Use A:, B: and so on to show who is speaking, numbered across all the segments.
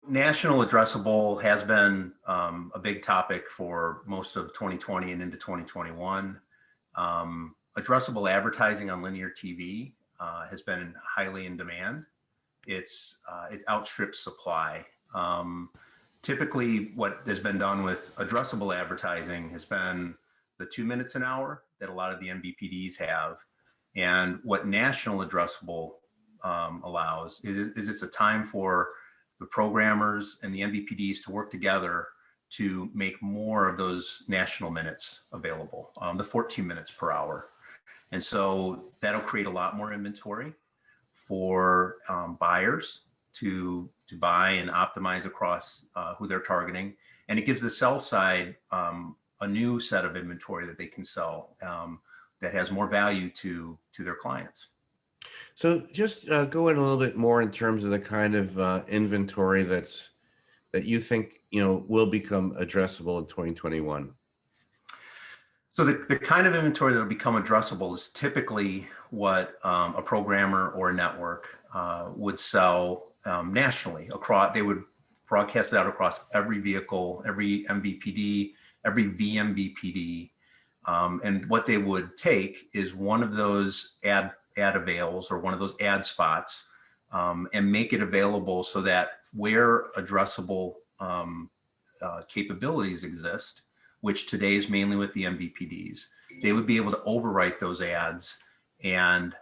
A: National addressable has been a big topic for most of 2020 and into 2021. Addressable advertising on linear TV has been highly in demand. It outstrips supply. Typically, what has been done with addressable advertising has been the 2 minutes an hour that a lot of the MVPDs have. And what national addressable allows is it's a time for the programmers and the MVPDs to work together to make more of those national minutes available, the 14 minutes per hour. And so that'll create a lot more inventory for buyers to buy and optimize across who they're targeting. And it gives the sell side a new set of inventory that they can sell that has more value to their clients.
B: So just go in a little bit more in terms of the kind of inventory that you think will become addressable in 2021.
A: So the kind of inventory that will become addressable is typically what a programmer or a network would sell nationally across. They would broadcast it out across every vehicle, every MVPD, every vMVPD, and what they would take is one of those ad avails or one of those ad spots and make it available so that where addressable capabilities exist, which today is mainly with the MVPDs, they would be able to overwrite those ads and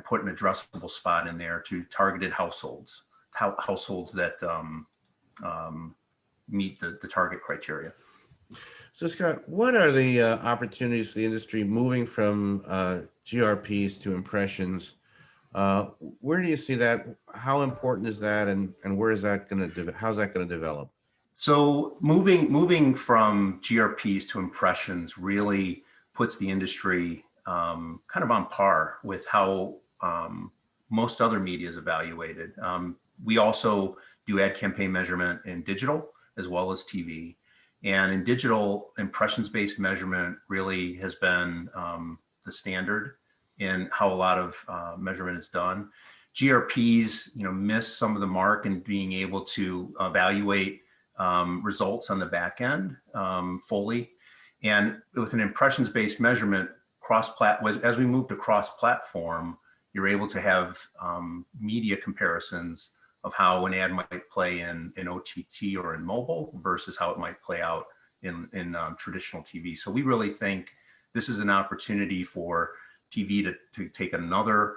A: put an addressable spot in there to targeted households that meet the target criteria.
B: So Scott, what are the opportunities for the industry moving from GRPs to impressions? Where do you see that? How important is that, and where is that going to? How's that going to develop?
A: So moving from GRPs to impressions really puts the industry kind of on par with how most other media is evaluated. We also do ad campaign measurement in digital as well as TV. And in digital, impressions-based measurement really has been the standard in how a lot of measurement is done. GRPs, miss some of the mark in being able to evaluate results on the back end fully. And with an impressions-based measurement, as we move to cross-platform, you're able to have media comparisons of how an ad might play in OTT or in mobile versus how it might play out in traditional TV. So we really think this is an opportunity for TV to take another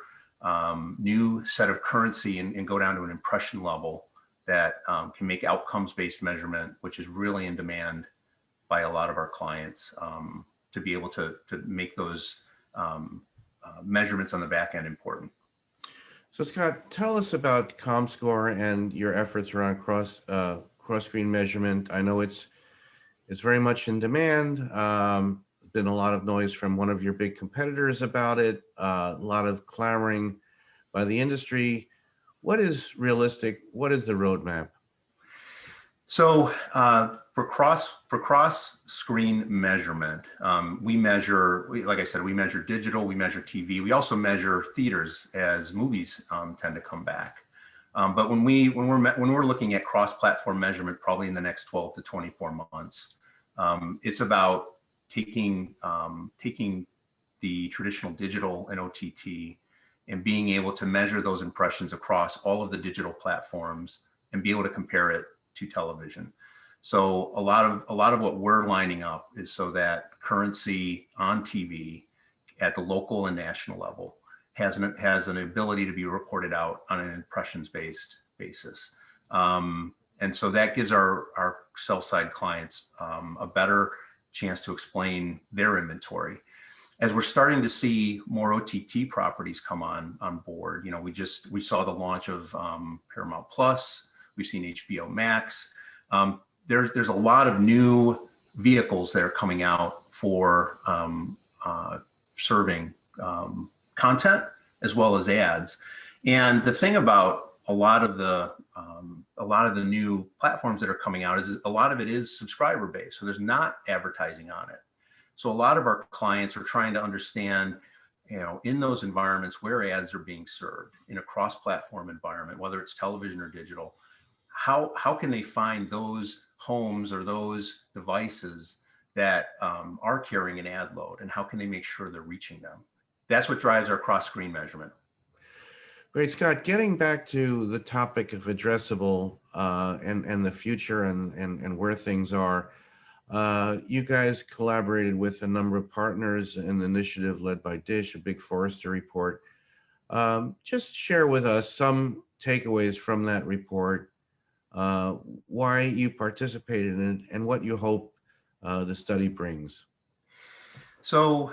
A: new set of currency and go down to an impression level that can make outcomes-based measurement, which is really in demand by a lot of our clients, to be able to make those measurements on the back end important.
B: So Scott, tell us about Comscore and your efforts around cross-screen measurement. I know it's very much in demand. Been a lot of noise from one of your big competitors about it. A lot of clamoring by the industry. What is realistic? What is the roadmap?
A: So for cross-screen measurement, like I said, we measure digital, we measure TV, we also measure theaters as movies tend to come back. But when we're looking at cross-platform measurement, probably in the next 12 to 24 months, it's about taking the traditional digital and OTT and being able to measure those impressions across all of the digital platforms and be able to compare it to television. So a lot of what we're lining up is so that currency on TV at the local and national level has an ability to be reported out on an impressions-based basis. And so that gives our sell-side clients a better chance to explain their inventory. As we're starting to see more OTT properties come on board, we saw the launch of Paramount Plus. We've seen HBO Max. There's a lot of new vehicles that are coming out for serving content as well as ads. And the thing about a lot of the new platforms that are coming out is a lot of it is subscriber based. So there's not advertising on it. So a lot of our clients are trying to understand, in those environments where ads are being served in a cross-platform environment, whether it's television or digital, how can they find those homes or those devices that are carrying an ad load, and how can they make sure they're reaching them? That's what drives our cross-screen measurement.
B: Great, Scott. Getting back to the topic of addressable and the future and where things are, you guys collaborated with a number of partners in an initiative led by Dish, a big Forrester report. Just share with us some takeaways from that report, why you participated in it, and what you hope the study brings.
A: So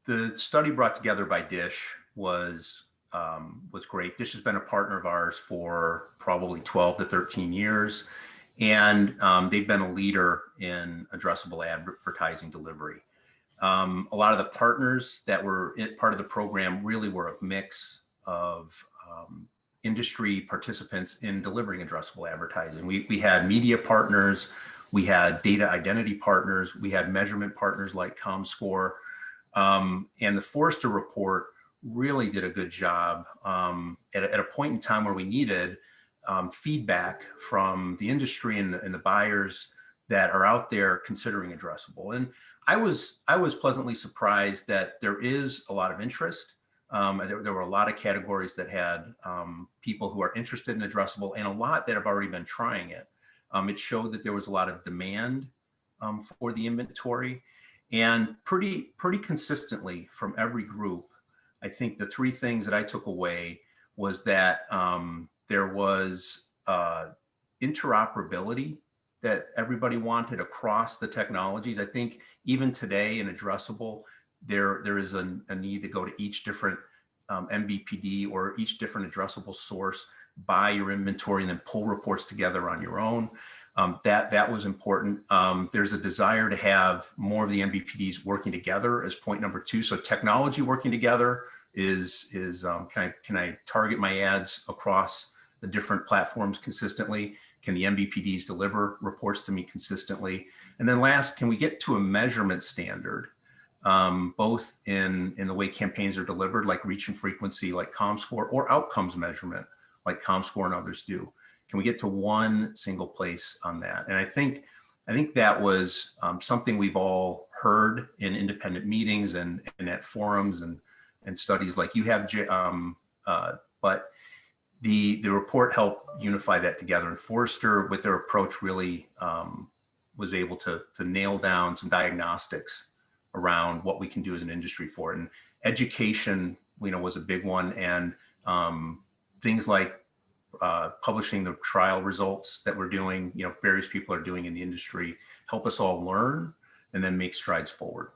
A: the study brought together by Dish was great. Dish has been a partner of ours for probably 12 to 13 years, and they've been a leader in addressable advertising delivery. A lot of the partners that were part of the program really were a mix of industry participants in delivering addressable advertising. We had media partners, we had data identity partners, we had measurement partners like Comscore, and the Forrester report really did a good job at a point in time where we needed feedback from the industry and the buyers that are out there considering addressable. And I was pleasantly surprised that there is a lot of interest. There were a lot of categories that had people who are interested in addressable, and a lot that have already been trying it. It showed that there was a lot of demand for the inventory, and pretty consistently from every group. I think the three things that I took away was that there was interoperability that everybody wanted across the technologies. I think even today in addressable, there is a need to go to each different MVPD or each different addressable source, buy your inventory, and then pull reports together on your own. That was important. There's a desire to have more of the MVPDs working together as point number two. So technology working together is can I target my ads across the different platforms consistently? Can the MVPDs deliver reports to me consistently? And then last, can we get to a measurement standard, both in the way campaigns are delivered, like reach and frequency, like Comscore, or outcomes measurement, like Comscore and others do? Can we get to one single place on that? And I think that was something we've all heard in independent meetings and at forums and studies like you have, but the report helped unify that together. And Forrester, with their approach, really was able to nail down some diagnostics around what we can do as an industry for it. And education, was a big one, and things like publishing the trial results that we're doing, various people are doing in the industry, help us all learn and then make strides forward.